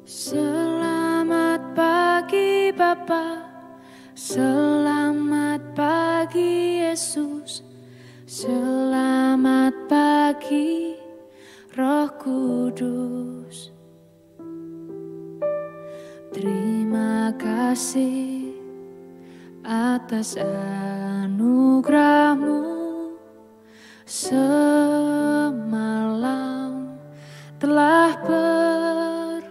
Selamat pagi Bapa, selamat pagi Yesus, selamat pagi Roh Kudus. Terima kasih atas anugerah-Mu. Semalam telah berlalu,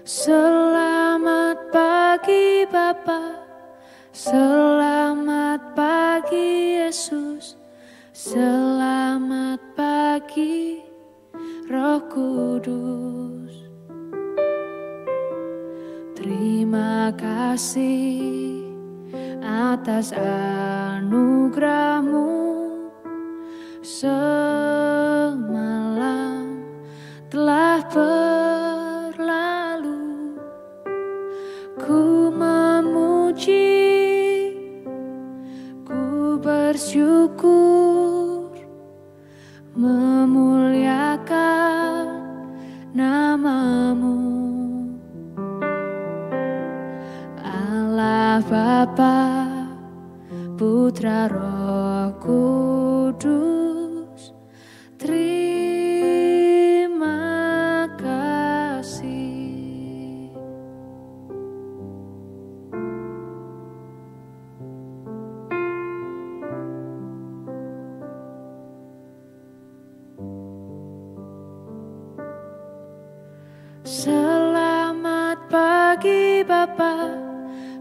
selamat pagi Bapa, selamat pagi Yesus, selamat pagi Roh Kudus. Terima kasih atas anugerah-Mu. Semalam telah berlalu, ku memuji, ku bersyukur, memuliakan nama-Mu. Allah Bapa, Putra Roh Kudus, terima kasih. Selamat pagi Bapa,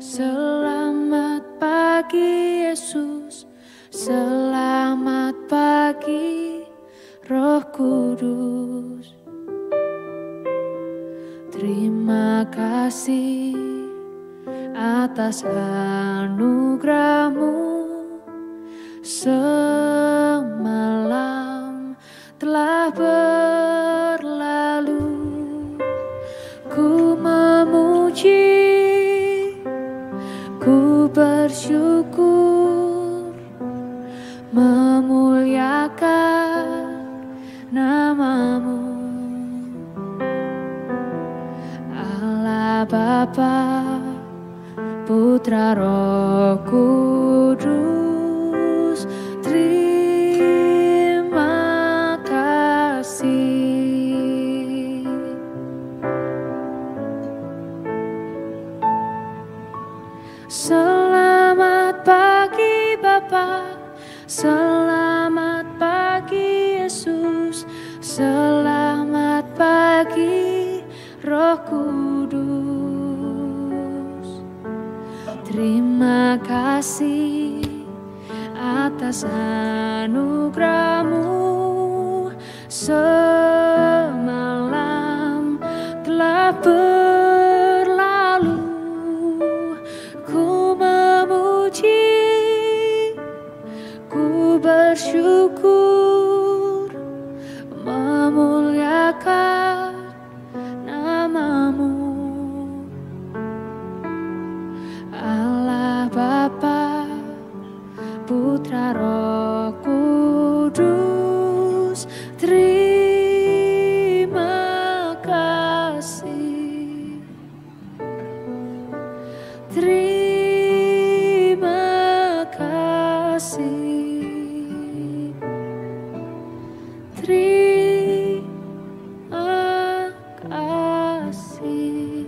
selamat pagi Yesus, selamat pagi Roh Kudus. Terima kasih atas anugerah-Mu. Semalam telah berlalu, ku memuji, ku bersyukur, memuliakan nama-Mu. Allah Bapa, Putra Roh Kudus, terima kasih. Selamat pagi Bapa, selamat pagi Yesus, selamat pagi Roh Kudus. Terima kasih atas anugerah-Mu. Semalam telah berlalu, ku memuji, ku bersyukur, memuliakan nama-Mu. Allah Bapa, Putra Roh Kudus, terima kasih. Terima kasih. Terima kasih.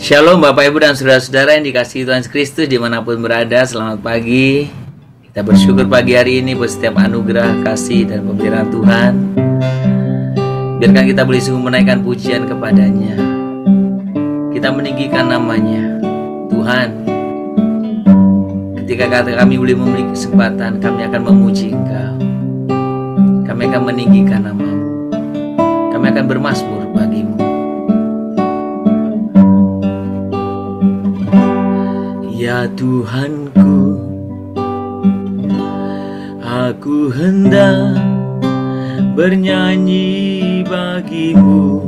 Shalom Bapak Ibu dan Saudara-saudara yang dikasihi Tuhan Yesus Kristus dimanapun berada. Selamat pagi. Kita bersyukur pagi hari ini buat setiap anugerah, kasih, dan pemberian Tuhan. Biarkan kita boleh sungguh menaikkan pujian kepadanya. Kita meninggikan namanya Tuhan. Ketika kami boleh memiliki kesempatan, kami akan memuji Engkau. Kami akan meninggikan nama-Mu. Kami akan bermazmur bagi-Mu. Ya Tuhanku, aku hendak bernyanyi bagimu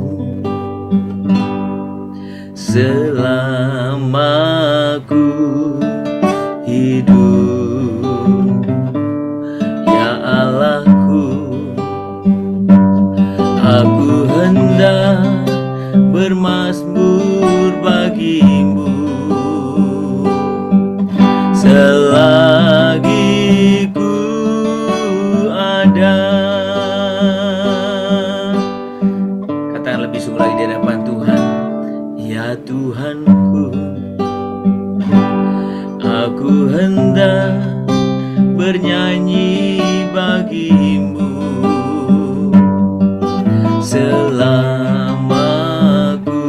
selama ku hidup. Ya Allahku, aku hendak bermazmur bagimu selagi ku ada. Katakan lebih sungguh lagi di hadapan Tuhan. Ya Tuhanku, aku hendak bernyanyi bagimu selama ku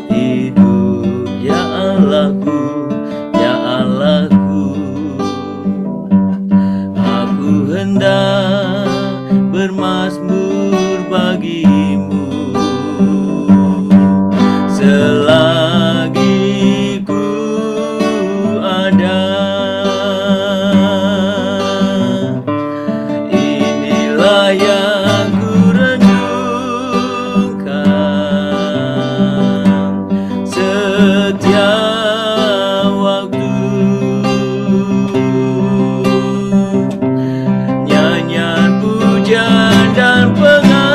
hidup. Ya Allahku, ya Allahku, aku hendak bermazmur bagimu selagi ku ada. Inilah yang ku renungkan setiap waktu, nyanyian pujian dan pengagungan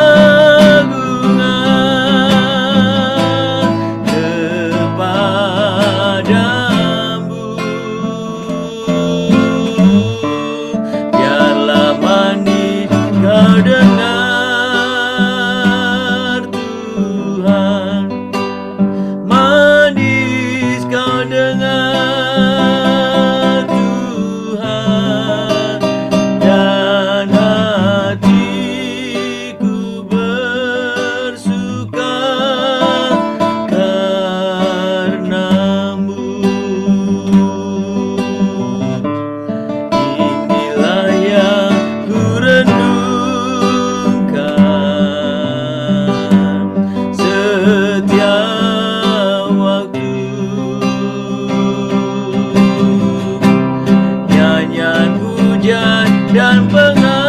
kepadamu. Biarlah manis kau dengar Tuhan, manis kau dengar Tuhan, dan hatiku bersuka karenamu. Inilah yang ku renungkan setiap waktu, nyanyian pujian dan pengagungan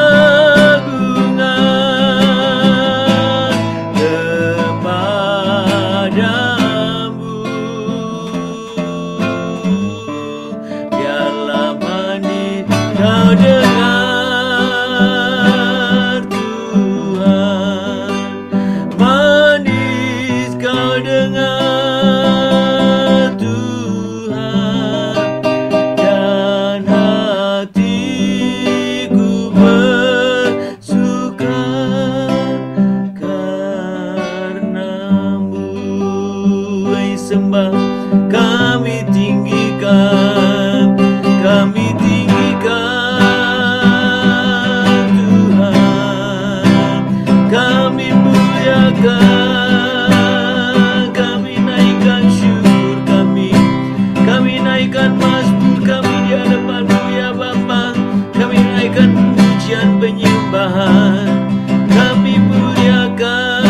kepadamu. Biarlah manis kau dengar Tuhan, manis kau dengar Tuhan, dan hatiku bersuka karenamu. Hai sembah kami tinggikan, kami tinggikan Tuhan, kami muliakan, kami naikkan syukur kami naikkan mazmur kami di hadapan-Mu ya Bapa, kami naikkan pujian penyembahan, kami muliakan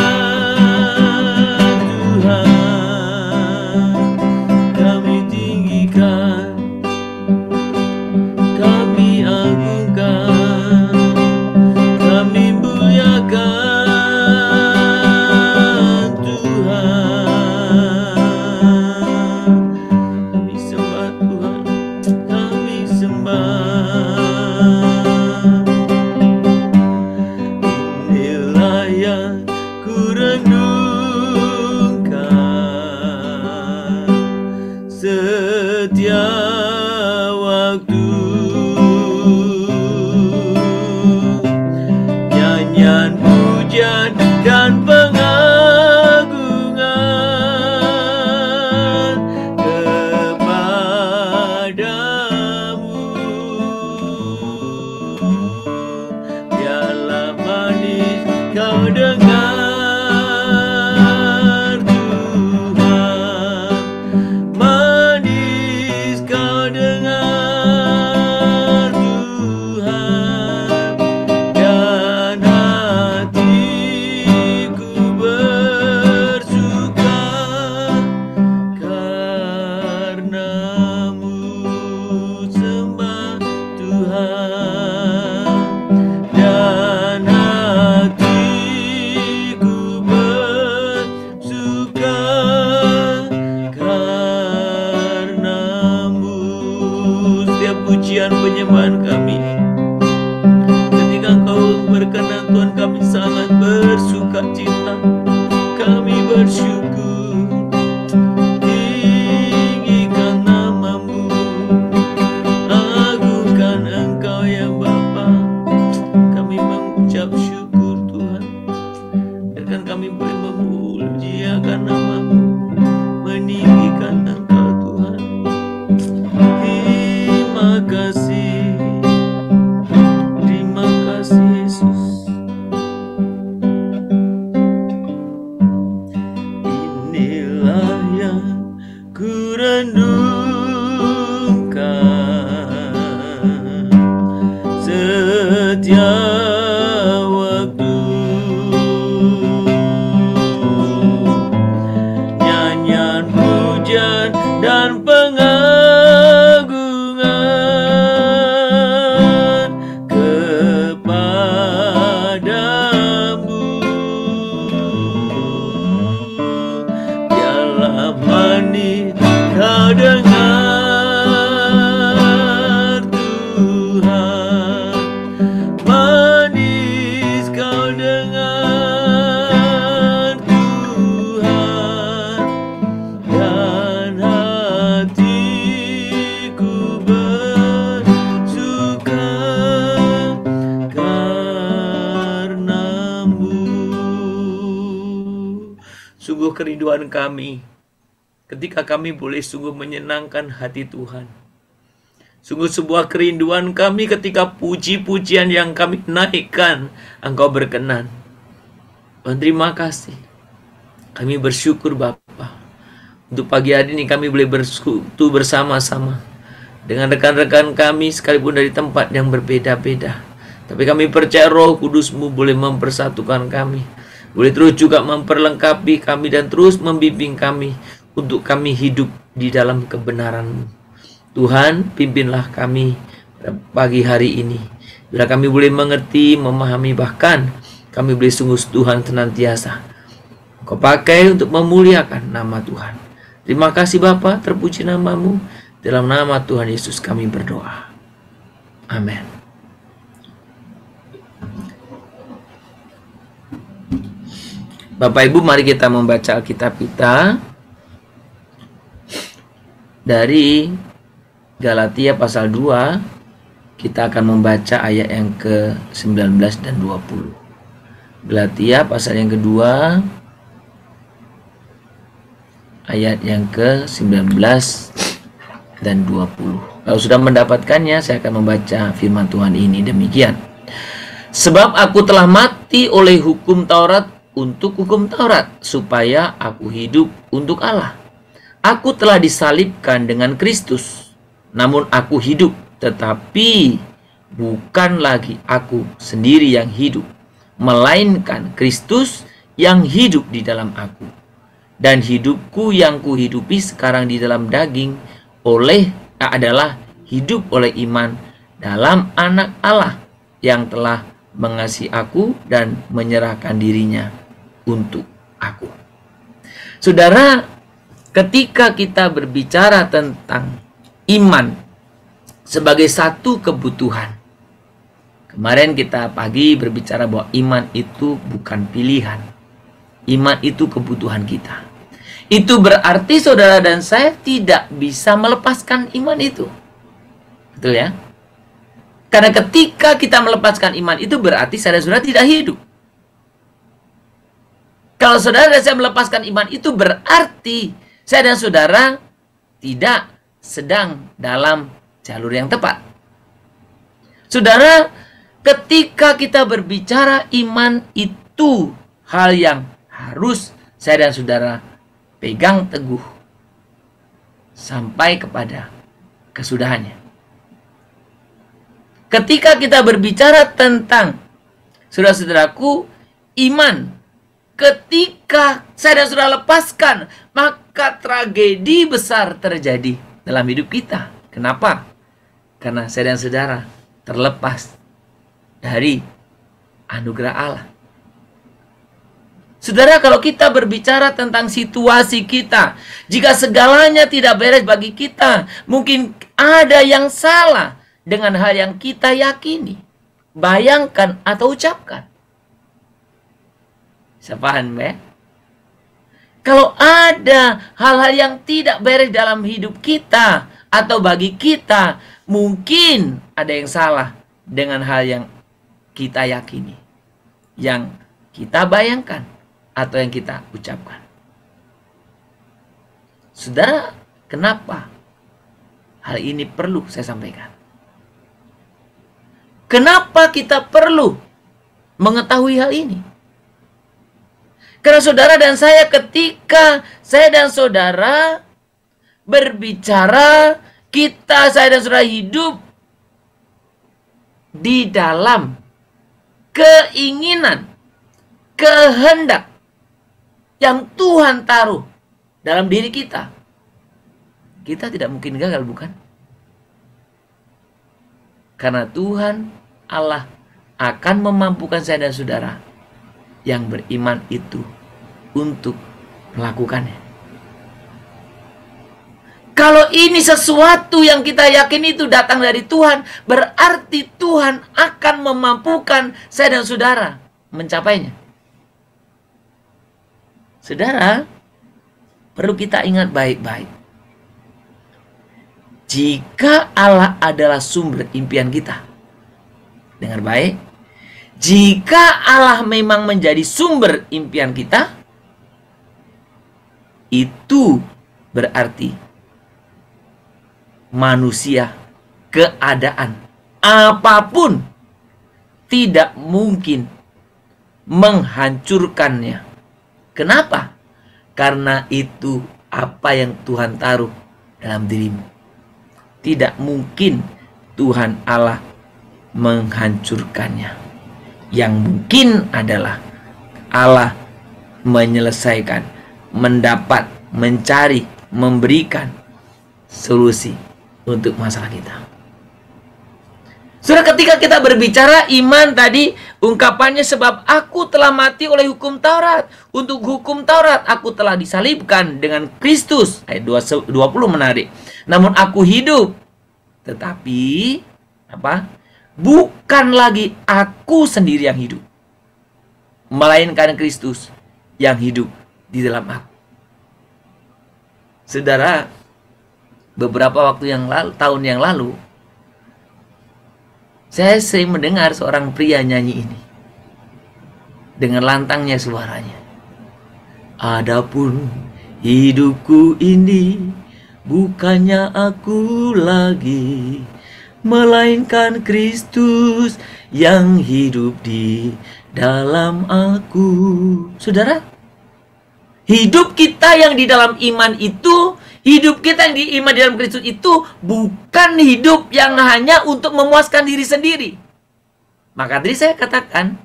Tuhan. bersyukur, tinggikan namamu, agungkan Engkau ya Bapa. Kami mengucap syukur Tuhan, biarkan kami boleh memuliakan namamu, meninggikan Engkau Tuhan. Terima kasih Yesus. Inilah yang ku renungkan setiap waktu, nyanyian pujian dan pengagungan kepadamu. Biarlah manis kau dengar Tuhan, manis kau dengar Tuhan, dan hatiku bersuka karenamu. Sungguh kerinduan kami ketika kami boleh sungguh menyenangkan hati Tuhan. Sungguh sebuah kerinduan kami ketika puji-pujian yang kami naikkan Engkau berkenan. Tuhan, terima kasih. Kami bersyukur Bapa. Untuk pagi hari ini kami boleh bersekutu bersama-sama dengan rekan-rekan kami sekalipun dari tempat yang berbeda-beda. Tapi kami percaya Roh Kudus-Mu boleh mempersatukan kami, boleh terus juga memperlengkapi kami dan terus membimbing kami untuk kami hidup di dalam kebenaran-Mu. Tuhan, pimpinlah kami pada pagi hari ini. Bila kami boleh mengerti, memahami, bahkan kami boleh sungguh Tuhan senantiasa Kau pakai untuk memuliakan nama Tuhan. Terima kasih Bapa, terpuji namamu. Dalam nama Tuhan Yesus kami berdoa. Amin. Bapak Ibu, mari kita membaca Alkitab kita dari Galatia pasal 2. Kita akan membaca ayat yang ke-19 dan 20. Galatia pasal yang kedua, ayat yang ke-19 dan 20. Kalau sudah mendapatkannya, saya akan membaca firman Tuhan ini demikian. Sebab aku telah mati oleh hukum Taurat untuk hukum Taurat, supaya aku hidup untuk Allah. Aku telah disalibkan dengan Kristus, namun aku hidup, tetapi bukan lagi aku sendiri yang hidup, melainkan Kristus yang hidup di dalam aku. Dan hidupku yang kuhidupi sekarang di dalam daging adalah hidup oleh iman dalam Anak Allah yang telah mengasihi aku dan menyerahkan dirinya untuk aku. Saudara, ketika kita berbicara tentang iman sebagai satu kebutuhan, kemarin kita pagi berbicara bahwa iman itu bukan pilihan. Iman itu kebutuhan kita. Itu berarti saudara dan saya tidak bisa melepaskan iman itu. Betul ya? Karena ketika kita melepaskan iman itu berarti saya dan saudara tidak hidup. Kalau saudara dan saya melepaskan iman itu berarti saya dan saudara tidak sedang dalam jalur yang tepat. Saudara, ketika kita berbicara iman itu hal yang harus saya dan saudara pegang teguh sampai kepada kesudahannya. Ketika kita berbicara tentang saudara-saudaraku iman, ketika saya dan saudara lepaskan, maka tragedi besar terjadi dalam hidup kita. Kenapa? Karena saya dan saudara terlepas dari anugerah Allah. Saudara, kalau kita berbicara tentang situasi kita, jika segalanya tidak beres bagi kita, mungkin ada yang salah dengan hal yang kita yakini, bayangkan atau ucapkan. Bisa paham ya? Kalau ada hal-hal yang tidak beres dalam hidup kita atau bagi kita, mungkin ada yang salah dengan hal yang kita yakini, yang kita bayangkan, atau yang kita ucapkan. Saudara, kenapa hal ini perlu saya sampaikan? Kenapa kita perlu mengetahui hal ini? Karena saudara dan saya, ketika saya dan saudara berbicara, saya dan saudara hidup di dalam keinginan, kehendak yang Tuhan taruh dalam diri kita. Kita tidak mungkin gagal, bukan? Karena Tuhan Allah akan memampukan saya dan saudara yang beriman itu untuk melakukannya. Kalau ini sesuatu yang kita yakin itu datang dari Tuhan, berarti Tuhan akan memampukan saya dan saudara mencapainya. Saudara, perlu kita ingat baik-baik. Jika Allah adalah sumber impian kita, dengar baik, jika Allah memang menjadi sumber impian kita, itu berarti manusia, keadaan, apapun tidak mungkin menghancurkannya. Kenapa? Karena itu apa yang Tuhan taruh dalam dirimu. Tidak mungkin Tuhan Allah menghancurkannya. Yang mungkin adalah Allah menyelesaikan, mendapat, mencari, memberikan solusi untuk masalah kita. Saudara, ketika kita berbicara iman tadi, ungkapannya sebab aku telah mati oleh hukum Taurat. Untuk hukum Taurat aku telah disalibkan dengan Kristus. Ayat 20 menarik. Namun aku hidup. Tetapi apa? Bukan lagi aku sendiri yang hidup, melainkan Kristus yang hidup di dalam aku. Saudara, beberapa tahun yang lalu, saya sering mendengar seorang pria nyanyi ini dengan lantangnya suaranya. Adapun hidupku ini bukannya aku lagi, melainkan Kristus yang hidup di dalam aku. Saudara, hidup kita yang di dalam iman itu, hidup kita yang iman di dalam Kristus itu bukan hidup yang hanya untuk memuaskan diri sendiri. Maka tadi saya katakan,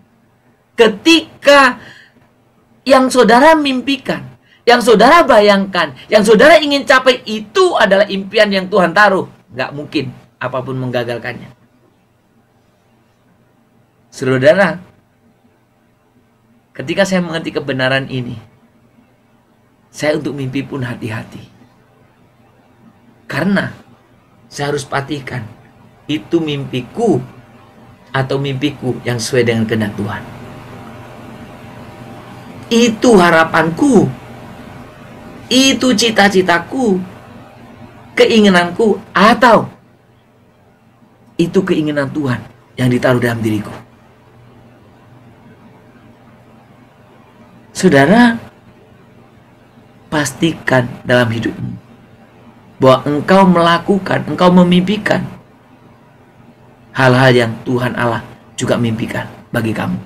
ketika yang saudara mimpikan, yang saudara bayangkan, yang saudara ingin capai itu adalah impian yang Tuhan taruh, nggak mungkin apapun menggagalkannya. Saudara, ketika saya mengerti kebenaran ini, saya untuk mimpi pun hati-hati. Karena saya harus pastikan itu mimpiku atau mimpiku yang sesuai dengan kehendak Tuhan. Itu harapanku, itu cita-citaku, keinginanku, atau itu keinginan Tuhan yang ditaruh dalam diriku. Saudara, pastikan dalam hidupmu bahwa engkau melakukan, engkau memimpikan hal-hal yang Tuhan Allah juga mimpikan bagi kamu.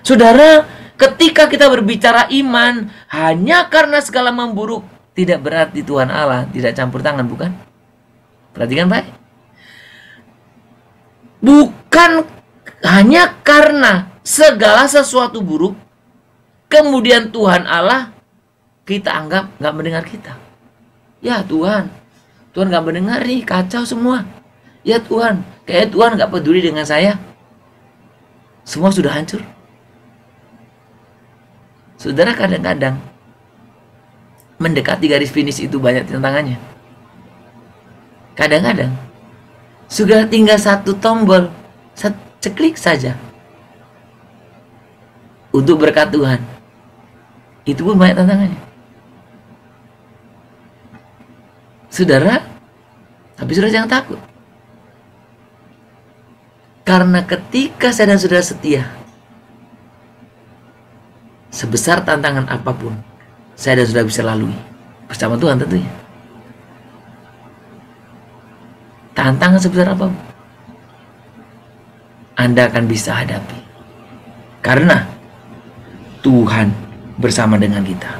Saudara, ketika kita berbicara iman hanya karena segala memburuk, tidak berarti Tuhan Allah tidak campur tangan, bukan? Perhatikan baik. Bukan hanya karena segala sesuatu buruk, kemudian Tuhan Allah kita anggap nggak mendengar kita. Ya Tuhan nggak mendengar nih, kacau semua. Ya Tuhan, kayak Tuhan nggak peduli dengan saya. Semua sudah hancur. Saudara, kadang-kadang mendekati garis finish itu banyak tantangannya. Kadang-kadang sudah tinggal satu tombol, ceklik saja untuk berkat Tuhan. Itu pun banyak tantangannya. Saudara, tapi saudara jangan takut. Karena ketika saya dan saudara setia, sebesar tantangan apapun, saya dan saudara bisa lalui bersama Tuhan tentunya. Tantangan sebesar apapun, Anda akan bisa hadapi. Karena Tuhan bersama dengan kita.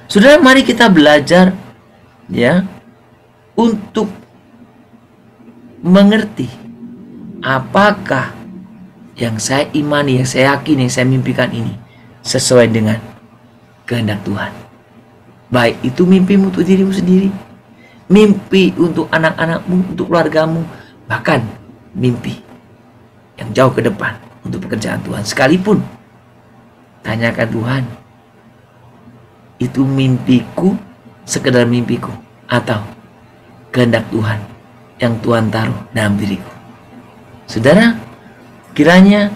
Saudara, mari kita belajar ya untuk mengerti apakah yang saya imani, yang saya yakini, yang saya mimpikan ini sesuai dengan kehendak Tuhan. Baik itu mimpimu untuk dirimu sendiri, mimpi untuk anak-anakmu, untuk keluargamu, bahkan mimpi yang jauh ke depan untuk pekerjaan Tuhan. Sekalipun, tanyakan Tuhan, itu mimpiku, sekedar mimpiku, atau kehendak Tuhan yang Tuhan taruh dalam diriku. Saudara, kiranya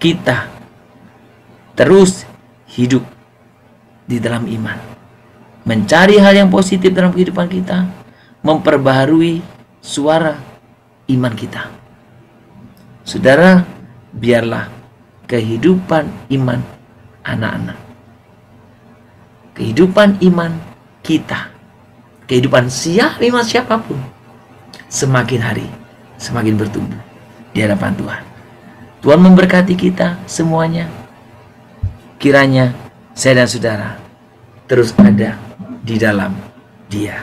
kita terus hidup di dalam iman, mencari hal yang positif dalam kehidupan kita, memperbaharui suara iman kita. Saudara, biarlah kehidupan iman anak-anak, kehidupan iman kita, kehidupan siapapun, semakin hari semakin bertumbuh di hadapan Tuhan. Tuhan memberkati kita semuanya. Kiranya saya dan saudara terus ada di dalam Dia.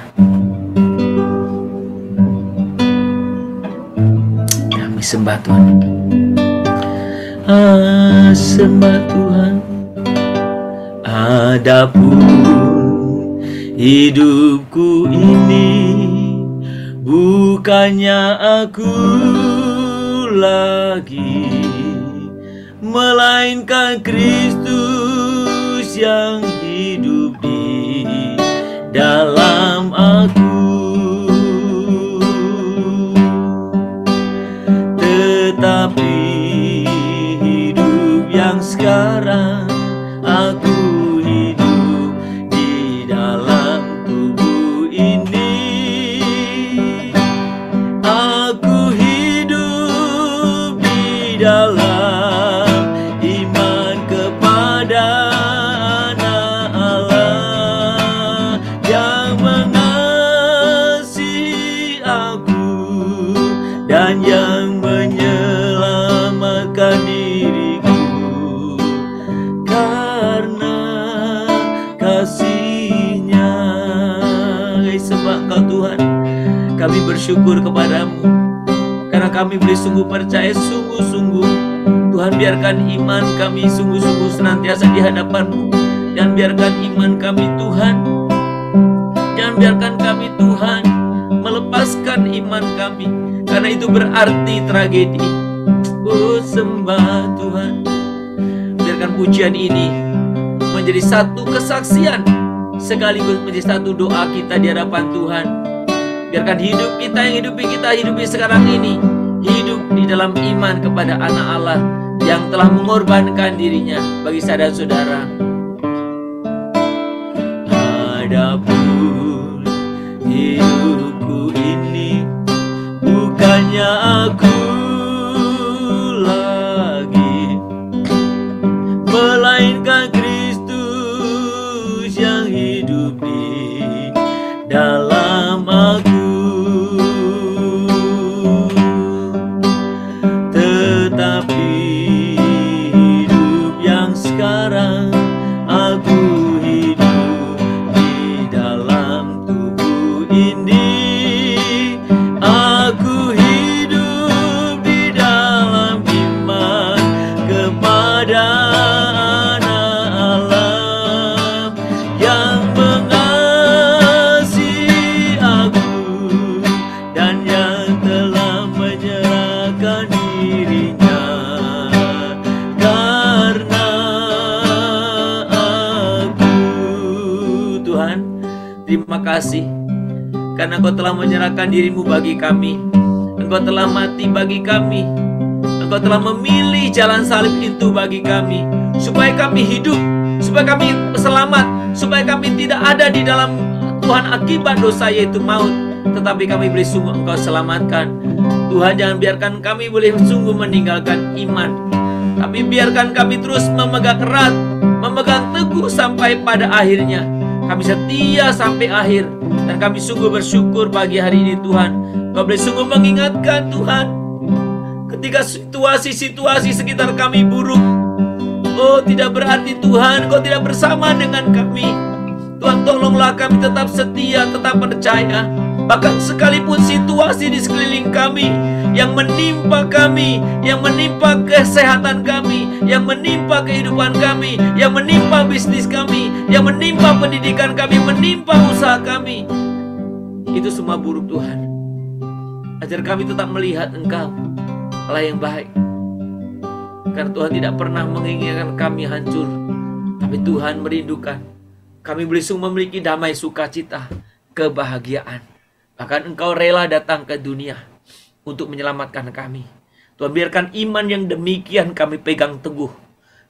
Kami sembah Tuhan. Sembah Tuhan. Adapun hidupku ini bukannya aku lagi, melainkan Kristus yang hidup di dalam aku. Tetapi hidup yang sekarang aku hidup di dalam tubuh ini. Aku hidup di dalam iman kepada Anak Allah yang mengasihi aku dan yang menyelamatkan diriku. Karena kasih-Nya, sembah Engkau Tuhan. Kami bersyukur kepadamu karena kami boleh sungguh percaya, sungguh-sungguh Tuhan, biarkan iman kami sungguh-sungguh senantiasa di hadapan-Mu. Dan biarkan iman kami Tuhan, jangan biarkan kami Tuhan melepaskan iman kami, karena itu berarti tragedi. Oh, sembah Tuhan. Biarkan pujian ini menjadi satu kesaksian sekaligus menjadi satu doa kita di hadapan Tuhan. Biarkan hidup kita yang hidupi sekarang ini hidup di dalam iman kepada Anak Allah yang telah mengorbankan dirinya bagi saya dan saudara. Adapun hidupku ini bukannya aku lagi, melainkan Kristus yang hidup di dalam aku. Tetapi hidup yang sekarang aku hidup di dalam tubuh ini. Aku hidup di dalam iman kepada Anak Allah yang mengasihi aku dan yang telah menyerahkan dirinya. Karena aku, Tuhan, terima kasih karena Engkau telah menyerahkan dirimu bagi kami. Engkau telah mati bagi kami. Engkau telah memilih jalan salib itu bagi kami, supaya kami hidup, supaya supaya kami selamat, supaya kami tidak ada di dalam Tuhan akibat dosa yaitu maut, tetapi kami boleh sungguh Engkau selamatkan. Tuhan, jangan biarkan kami boleh sungguh meninggalkan iman, tapi biarkan kami terus memegang erat, memegang teguh sampai pada akhirnya. Kami setia sampai akhir, dan kami sungguh bersyukur pagi hari ini Tuhan. Kau boleh sungguh mengingatkan Tuhan, ketika situasi-situasi sekitar kami buruk, oh tidak berarti Tuhan Kau tidak bersama dengan kami. Tuhan, tolonglah kami tetap setia, tetap percaya. Bahkan sekalipun situasi di sekeliling kami yang menimpa kami, yang menimpa kesehatan kami, yang menimpa kehidupan kami, yang menimpa bisnis kami, yang menimpa pendidikan kami, menimpa usaha kami, itu semua buruk Tuhan. Ajar kami tetap melihat Engkau Allah yang baik, karena Tuhan tidak pernah menginginkan kami hancur, tapi Tuhan merindukan kami boleh sungguh memiliki damai, sukacita, kebahagiaan. Bahkan Engkau rela datang ke dunia untuk menyelamatkan kami. Tuhan, biarkan iman yang demikian kami pegang teguh.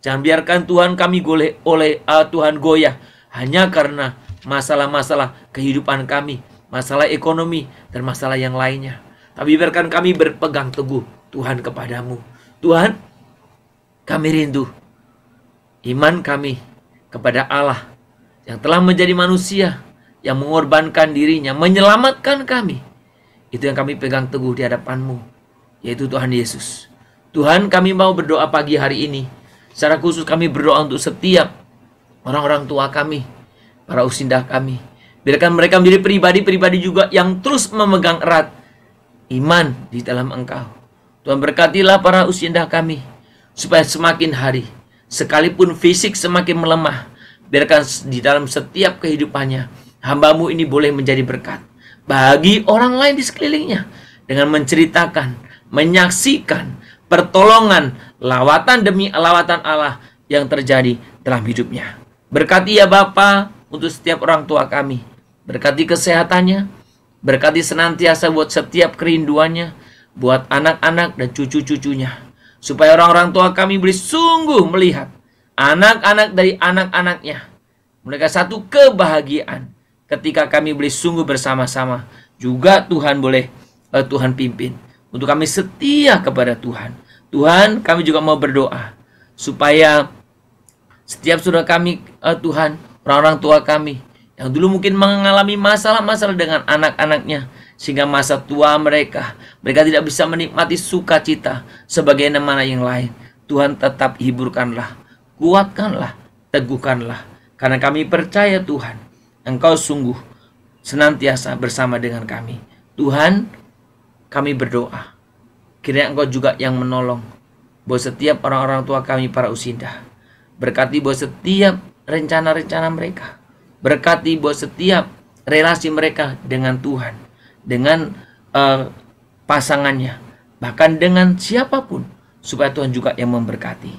Jangan biarkan Tuhan kami Tuhan goyah hanya karena masalah-masalah kehidupan kami, masalah ekonomi, dan masalah yang lainnya. Tapi biarkan kami berpegang teguh Tuhan kepadamu. Tuhan, kami rindu iman kami kepada Allah yang telah menjadi manusia, yang mengorbankan dirinya, menyelamatkan kami. Itu yang kami pegang teguh di hadapan-Mu, yaitu Tuhan Yesus. Tuhan, kami mau berdoa pagi hari ini. Secara khusus kami berdoa untuk setiap orang-orang tua kami, para usindah kami. Biarkan mereka menjadi pribadi-pribadi juga yang terus memegang erat iman di dalam Engkau. Tuhan, berkatilah para usindah kami, supaya semakin hari, sekalipun fisik semakin melemah, biarkan di dalam setiap kehidupannya, hamba-Mu ini boleh menjadi berkat bagi orang lain di sekelilingnya, dengan menceritakan, menyaksikan pertolongan, lawatan demi lawatan Allah yang terjadi dalam hidupnya. Berkati ya Bapa untuk setiap orang tua kami. Berkati kesehatannya, berkati senantiasa buat setiap kerinduannya, buat anak-anak dan cucu-cucunya, supaya orang-orang tua kami boleh sungguh melihat anak-anak dari anak-anaknya, mereka satu kebahagiaan ketika kami boleh sungguh bersama-sama. Juga Tuhan boleh Tuhan pimpin untuk kami setia kepada Tuhan. Tuhan, kami juga mau berdoa supaya setiap saudara kami Tuhan, orang-orang tua kami yang dulu mungkin mengalami masalah-masalah dengan anak-anaknya, sehingga masa tua mereka tidak bisa menikmati sukacita sebagaimana yang lain. Tuhan, tetap hiburkanlah, kuatkanlah, teguhkanlah, karena kami percaya Tuhan, Engkau sungguh senantiasa bersama dengan kami. Tuhan, kami berdoa, kiranya Engkau juga yang menolong buat setiap orang-orang tua kami, para usindah. Berkati buat setiap rencana-rencana mereka, berkati buat setiap relasi mereka dengan Tuhan, dengan pasangannya, bahkan dengan siapapun, supaya Tuhan juga yang memberkati.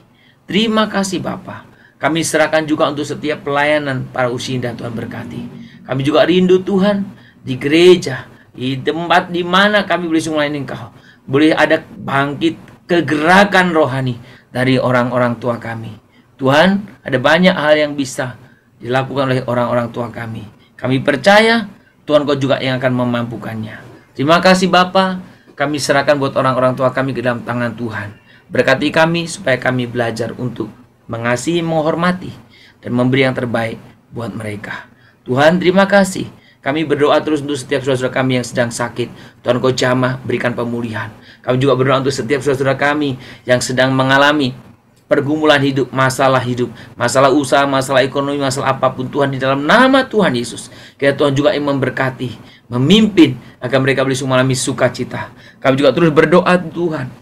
Terima kasih Bapa. Kami serahkan juga untuk setiap pelayanan para usindah, Tuhan berkati. Kami juga rindu Tuhan di gereja, di tempat di mana kami boleh melayani Engkau, boleh ada bangkit kegerakan rohani dari orang-orang tua kami. Tuhan, ada banyak hal yang bisa dilakukan oleh orang-orang tua kami. Kami percaya Tuhan Kau juga yang akan memampukannya. Terima kasih Bapa. Kami serahkan buat orang-orang tua kami ke dalam tangan Tuhan. Berkati kami supaya kami belajar untuk mengasihi, menghormati, dan memberi yang terbaik buat mereka. Tuhan, terima kasih. Kami berdoa terus untuk setiap saudara kami yang sedang sakit. Tuhan Kau jamah, berikan pemulihan. Kami juga berdoa untuk setiap saudara kami yang sedang mengalami pergumulan hidup, masalah usaha, masalah ekonomi, masalah apapun. Tuhan, di dalam nama Tuhan Yesus, kiranya Tuhan juga yang memberkati, memimpin, agar mereka boleh mengalami sukacita. Kami juga terus berdoa Tuhan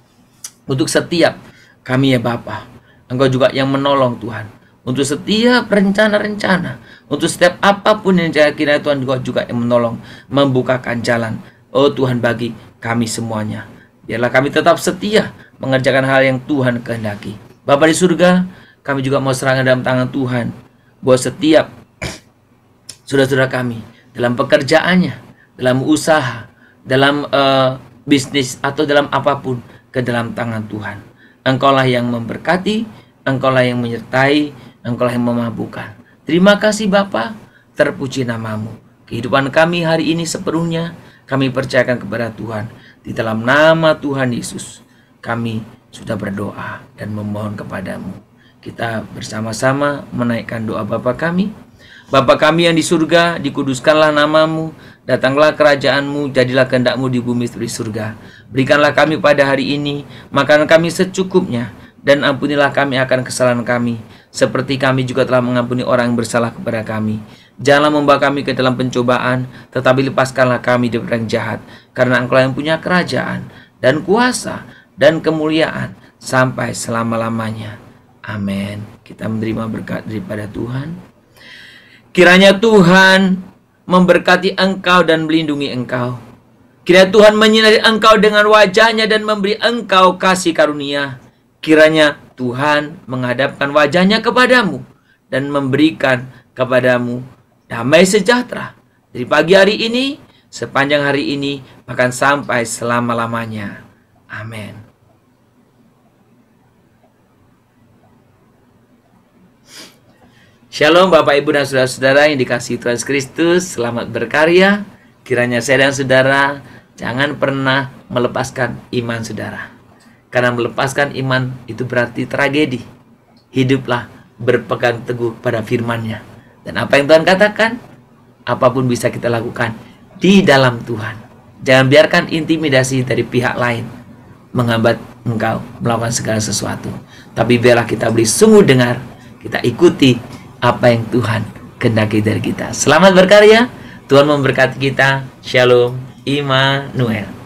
untuk setiap kami ya Bapa. Engkau juga yang menolong Tuhan, untuk setiap rencana-rencana, untuk setiap apapun yang kira Tuhan juga yang menolong, membukakan jalan. Oh Tuhan, bagi kami semuanya, biarlah kami tetap setia mengerjakan hal yang Tuhan kehendaki. Bapa di surga, kami juga mau serahkan dalam tangan Tuhan buat setiap saudara-saudara kami dalam pekerjaannya, dalam usaha, dalam bisnis, atau dalam apapun, ke dalam tangan Tuhan. Engkaulah yang memberkati, Engkaulah yang menyertai, Engkau yang memampukan. Terima kasih Bapa, terpuji namamu. Kehidupan kami hari ini sepenuhnya kami percayakan kepada Tuhan. Di dalam nama Tuhan Yesus, kami sudah berdoa dan memohon kepadamu. Kita bersama-sama menaikkan doa Bapa kami. Bapa kami yang di surga, dikuduskanlah namamu, datanglah kerajaanmu, jadilah kehendakmu di bumi seperti surga. Berikanlah kami pada hari ini makanan kami secukupnya, dan ampunilah kami akan kesalahan kami, seperti kami juga telah mengampuni orang yang bersalah kepada kami. Janganlah membawa kami ke dalam pencobaan, tetapi lepaskanlah kami dari yang jahat, karena Engkau yang punya kerajaan, dan kuasa, dan kemuliaan, sampai selama-lamanya. Amin. Kita menerima berkat daripada Tuhan. Kiranya Tuhan memberkati engkau dan melindungi engkau. Kiranya Tuhan menyinari engkau dengan wajahnya dan memberi engkau kasih karunia. Kiranya Tuhan menghadapkan wajahnya kepadamu dan memberikan kepadamu damai sejahtera dari pagi hari ini, sepanjang hari ini, bahkan sampai selama-lamanya. Amin. Shalom Bapak Ibu dan Saudara-saudara yang dikasihi Tuhan Yesus Kristus. Selamat berkarya. Kiranya saya dan saudara jangan pernah melepaskan iman saudara. Karena melepaskan iman itu berarti tragedi. Hiduplah berpegang teguh pada firman-Nya. Dan apa yang Tuhan katakan, apapun bisa kita lakukan di dalam Tuhan. Jangan biarkan intimidasi dari pihak lain menghambat engkau melakukan segala sesuatu. Tapi biarlah kita beri sungguh dengar, kita ikuti apa yang Tuhan kehendaki dari kita. Selamat berkarya. Tuhan memberkati kita. Shalom. Immanuel.